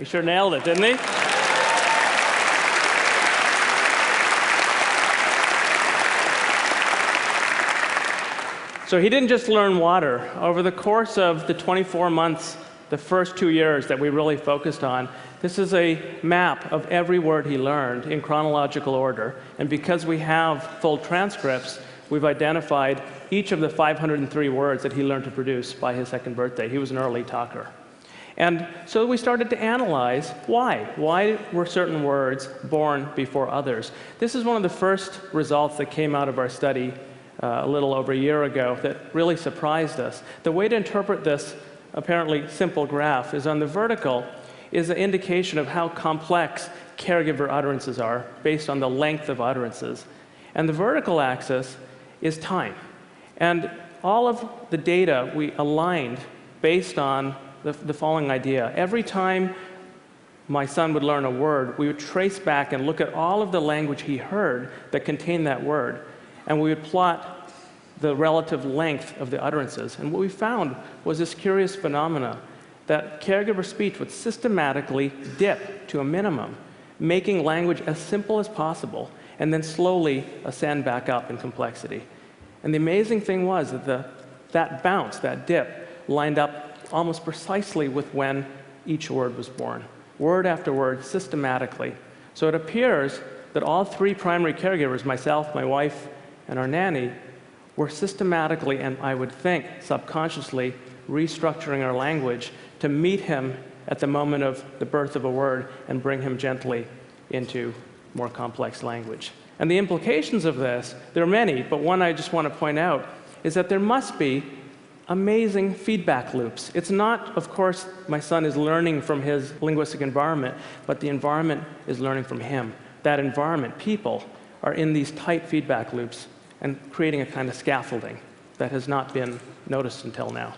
He sure nailed it, didn't he? So he didn't just learn water. Over the course of the 24 months, the first 2 years that we really focused on, this is a map of every word he learned in chronological order. And because we have full transcripts, we've identified each of the 503 words that he learned to produce by his 2nd birthday. He was an early talker. And so we started to analyze why. Why were certain words born before others? This is one of the first results that came out of our study a little over a year ago that really surprised us. The way to interpret this apparently simple graph is on the vertical is an indication of how complex caregiver utterances are based on the length of utterances. And the vertical axis is time. And all of the data we aligned based on the following idea. Every time my son would learn a word, we would trace back and look at all of the language he heard that contained that word. And we would plot the relative length of the utterances. And what we found was this curious phenomena that caregiver speech would systematically dip to a minimum, making language as simple as possible, and then slowly ascend back up in complexity. And the amazing thing was that that bounce, that dip, lined up almost precisely with when each word was born, word after word, systematically. So it appears that all 3 primary caregivers, myself, my wife, and our nanny, were systematically, and I would think subconsciously, restructuring our language to meet him at the moment of the birth of a word and bring him gently into more complex language. And the implications of this, there are many, but one I just want to point out is that there must be amazing feedback loops. It's not, of course, my son is learning from his linguistic environment, but the environment is learning from him. That environment, people, are in these tight feedback loops and creating a kind of scaffolding that has not been noticed until now.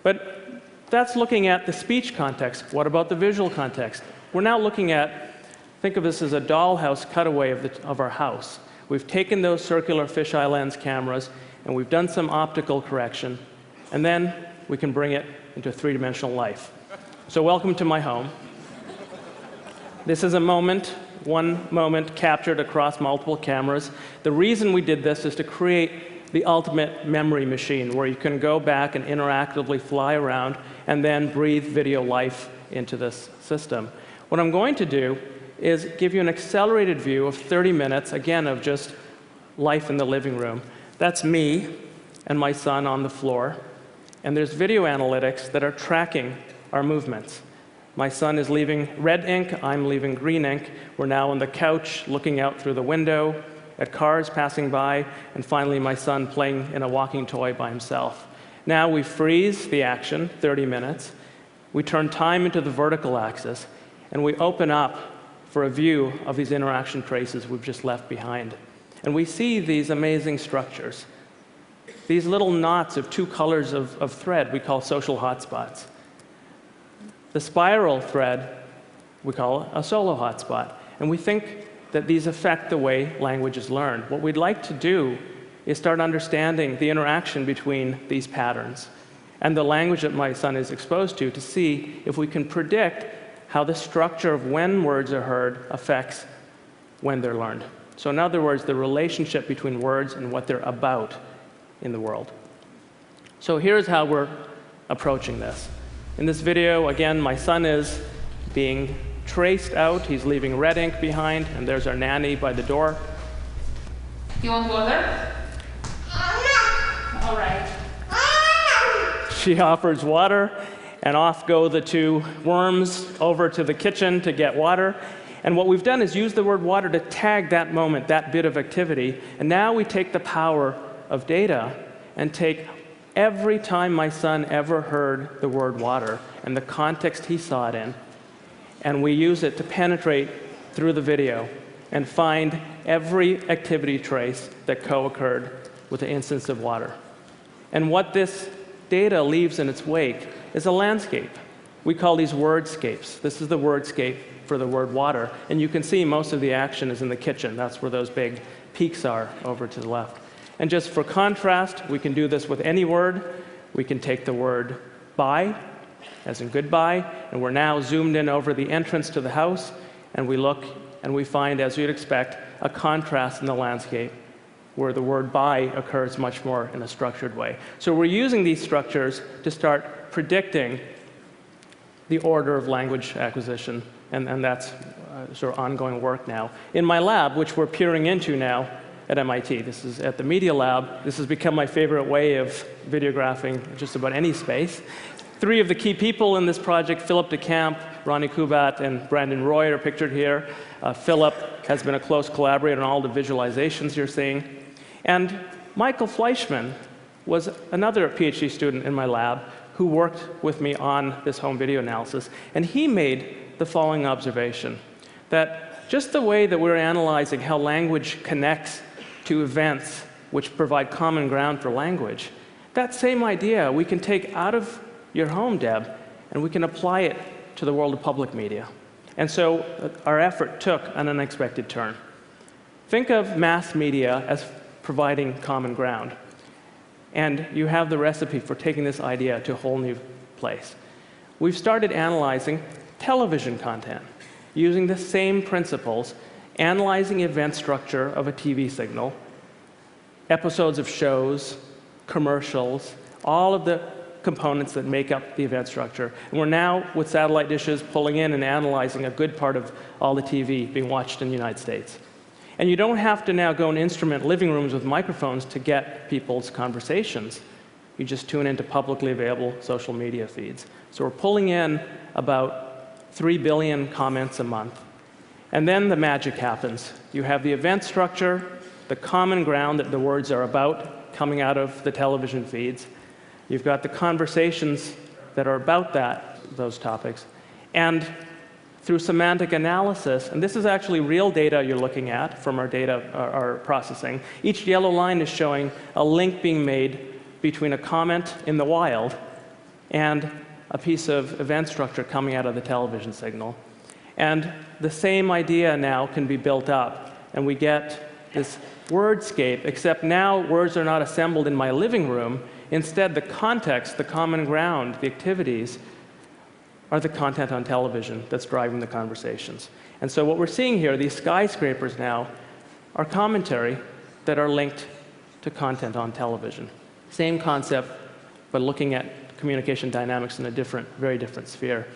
But that's looking at the speech context. What about the visual context? We're now looking at, think of this as a dollhouse cutaway of our house. We've taken those circular fisheye lens cameras and we've done some optical correction, and then we can bring it into 3-dimensional life. So welcome to my home. This is a moment, one moment captured across multiple cameras. The reason we did this is to create the ultimate memory machine, where you can go back and interactively fly around and then breathe video life into this system. What I'm going to do is give you an accelerated view of 30 minutes, again, of just life in the living room. That's me and my son on the floor. And there's video analytics that are tracking our movements. My son is leaving red ink, I'm leaving green ink. We're now on the couch looking out through the window at cars passing by, and finally my son playing in a walking toy by himself. Now we freeze the action, 30 minutes. We turn time into the vertical axis, and we open up for a view of these interaction traces we've just left behind. And we see these amazing structures. These little knots of 2 colors of thread we call social hotspots. The spiral thread we call a solo hotspot. And we think that these affect the way language is learned. What we'd like to do is start understanding the interaction between these patterns and the language that my son is exposed to see if we can predict how the structure of when words are heard affects when they're learned. So in other words, the relationship between words and what they're about in the world. So here's how we're approaching this. In this video, again, my son is being traced out. He's leaving red ink behind, and there's our nanny by the door. You want water? All right. She offers water, and off go the 2 worms over to the kitchen to get water. And what we've done is use the word water to tag that moment, that bit of activity. And now we take the power of data and take every time my son ever heard the word water and the context he saw it in, and we use it to penetrate through the video and find every activity trace that co-occurred with the instance of water. And what this data leaves in its wake is a landscape. We call these wordscapes. This is the wordscape for the word water. And you can see most of the action is in the kitchen. That's where those big peaks are over to the left. And just for contrast, we can do this with any word. We can take the word buy, as in goodbye, and we're now zoomed in over the entrance to the house, and we look and we find, as you'd expect, a contrast in the landscape where the word bye occurs much more in a structured way. So we're using these structures to start predicting the order of language acquisition, and that's sort of ongoing work now. In my lab, which we're peering into now at MIT, this is at the Media Lab, this has become my favorite way of videographing just about any space. 3 of the key people in this project, Philip DeCamp, Ronnie Kubat, and Brandon Roy, are pictured here. Philip has been a close collaborator on all the visualizations you're seeing. And Michael Fleischman was another PhD student in my lab who worked with me on this home video analysis. And he made the following observation, that just the way that we're analyzing how language connects to events which provide common ground for language, that same idea we can take out of your home, Deb, and we can apply it to the world of public media. And so our effort took an unexpected turn. Think of mass media as providing common ground. And you have the recipe for taking this idea to a whole new place. We've started analyzing television content using the same principles, analyzing event structure of a TV signal, episodes of shows, commercials, all of the components that make up the event structure. And we're now, with satellite dishes, pulling in and analyzing a good part of all the TV being watched in the United States. And you don't have to now go and instrument living rooms with microphones to get people's conversations. You just tune into publicly available social media feeds. So we're pulling in about 3 billion comments a month. And then the magic happens. You have the event structure, the common ground that the words are about coming out of the television feeds. You've got the conversations that are about those topics. And through semantic analysis, and this is actually real data you're looking at from our data, our processing, each yellow line is showing a link being made between a comment in the wild and a piece of event structure coming out of the television signal. And the same idea now can be built up, and we get this wordscape, except now words are not assembled in my living room. Instead, the context, the common ground, the activities are the content on television that's driving the conversations. And so what we're seeing here, these skyscrapers now, are commentary that are linked to content on television. Same concept, but looking at communication dynamics in a different, very different sphere.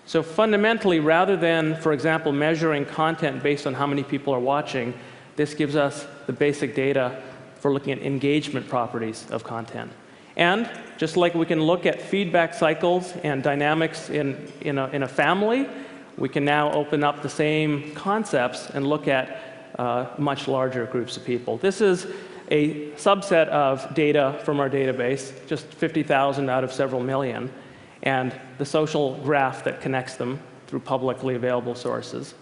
So fundamentally, rather than, for example, measuring content based on how many people are watching, this gives us the basic data for looking at engagement properties of content. And just like we can look at feedback cycles and dynamics in a family, we can now open up the same concepts and look at much larger groups of people. This is a subset of data from our database, just 50,000 out of several million, and the social graph that connects them through publicly available sources.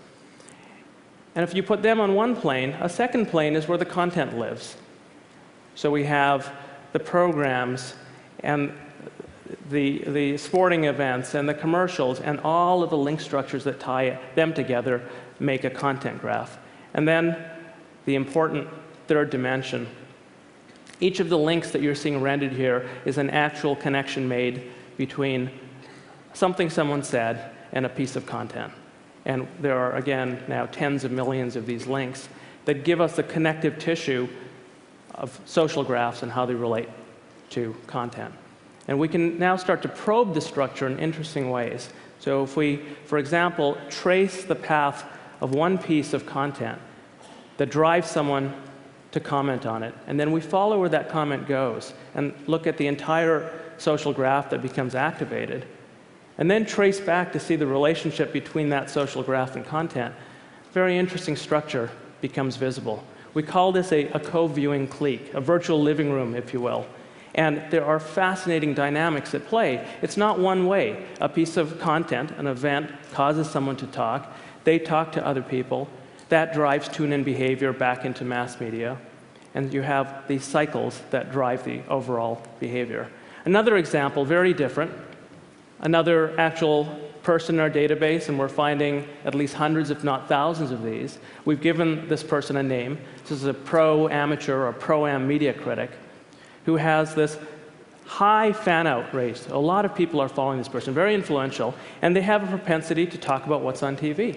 And if you put them on one plane, a second plane is where the content lives. So we have the programs and the sporting events and the commercials and all of the link structures that tie them together make a content graph. And then the important third dimension. Each of the links that you're seeing rendered here is an actual connection made between something someone said and a piece of content. And there are, again, now tens of millions of these links that give us the connective tissue of social graphs and how they relate to content. And we can now start to probe the structure in interesting ways. So if we, for example, trace the path of one piece of content that drives someone to comment on it, and then we follow where that comment goes and look at the entire social graph that becomes activated, and then trace back to see the relationship between that social graph and content, very interesting structure becomes visible. We call this a co-viewing clique, a virtual living room, if you will. And there are fascinating dynamics at play. It's not one way. A piece of content, an event, causes someone to talk. They talk to other people. That drives tune-in behavior back into mass media. And you have these cycles that drive the overall behavior. Another example, very different. Another actual person in our database, and we're finding at least hundreds, if not thousands of these. We've given this person a name. This is a pro-amateur or pro-am media critic who has this high fan-out rates. A lot of people are following this person, very influential, and they have a propensity to talk about what's on TV.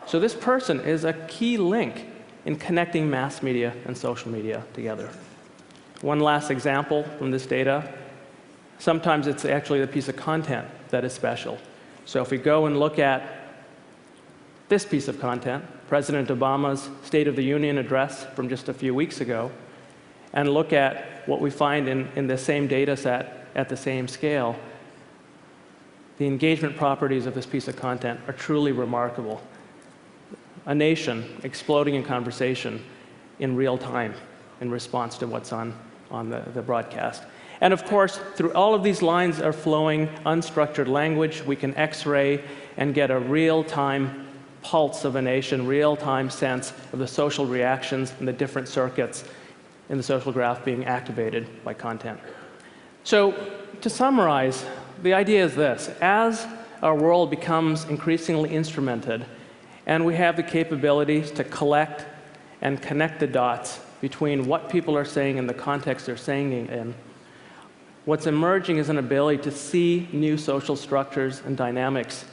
So this person is a key link in connecting mass media and social media together. One last example from this data. Sometimes it's actually the piece of content that is special. So if we go and look at this piece of content, President Obama's State of the Union address from just a few weeks ago, and look at what we find in the same data set at the same scale, the engagement properties of this piece of content are truly remarkable. A nation exploding in conversation in real time in response to what's on the broadcast. And of course, through all of these lines are flowing unstructured language. We can X-ray and get a real-time pulse of a nation, real-time sense of the social reactions and the different circuits in the social graph being activated by content. So to summarize, the idea is this. As our world becomes increasingly instrumented, and we have the capabilities to collect and connect the dots between what people are saying and the context they're saying it in, what's emerging is an ability to see new social structures and dynamics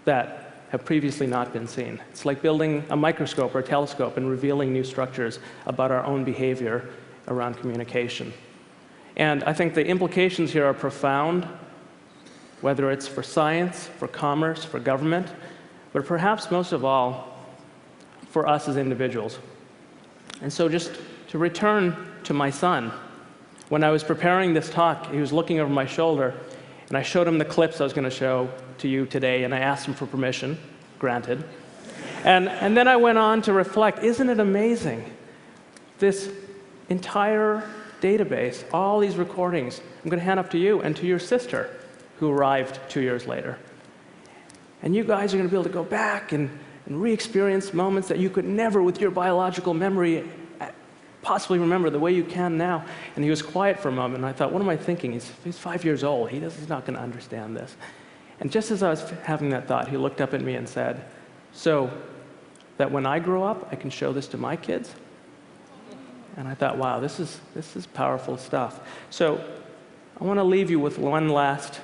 that have previously not been seen. It's like building a microscope or a telescope and revealing new structures about our own behavior around communication. And I think the implications here are profound, whether it's for science, for commerce, for government, but perhaps most of all, for us as individuals. And so just to return to my son, when I was preparing this talk, he was looking over my shoulder, and I showed him the clips I was going to show to you today, and I asked him for permission, granted. And then I went on to reflect, isn't it amazing? This entire database, all these recordings, I'm going to hand up to you and to your sister, who arrived 2 years later. And you guys are going to be able to go back and re-experience moments that you could never, with your biological memory, possibly remember the way you can now. And he was quiet for a moment, and I thought, what am I thinking? He's 5 years old. He's not going to understand this. And just as I was having that thought, he looked up at me and said, so that when I grow up, I can show this to my kids? And I thought, wow, this is powerful stuff. So I want to leave you with one last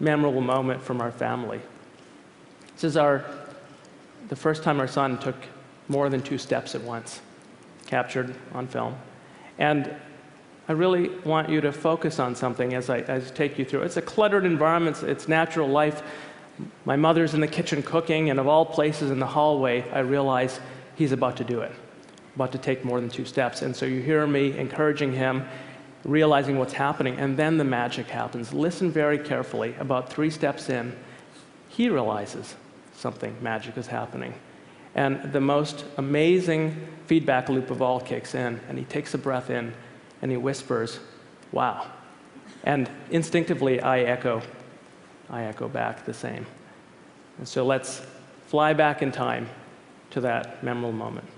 memorable moment from our family. This is the first time our son took more than 2 steps at once, captured on film. And I really want you to focus on something as I take you through. It's a cluttered environment, it's natural life. My mother's in the kitchen cooking, and of all places in the hallway, I realize he's about to do it, about to take more than 2 steps. And so you hear me encouraging him, realizing what's happening, and then the magic happens. Listen very carefully. About 3 steps in, he realizes something magic is happening. And the most amazing feedback loop of all kicks in, and he takes a breath in, and he whispers, wow. And instinctively, I echo back the same. And so let's fly back in time to that memorable moment.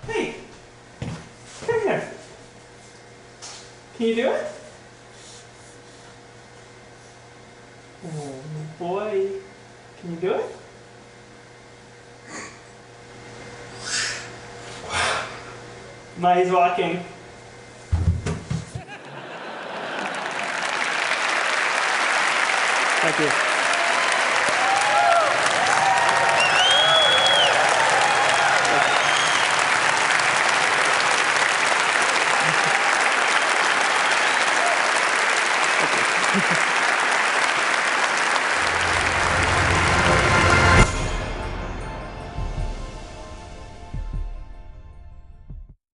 Hey, come here. Can you do it? Oh boy, can you do it? Now he's walking. Thank you.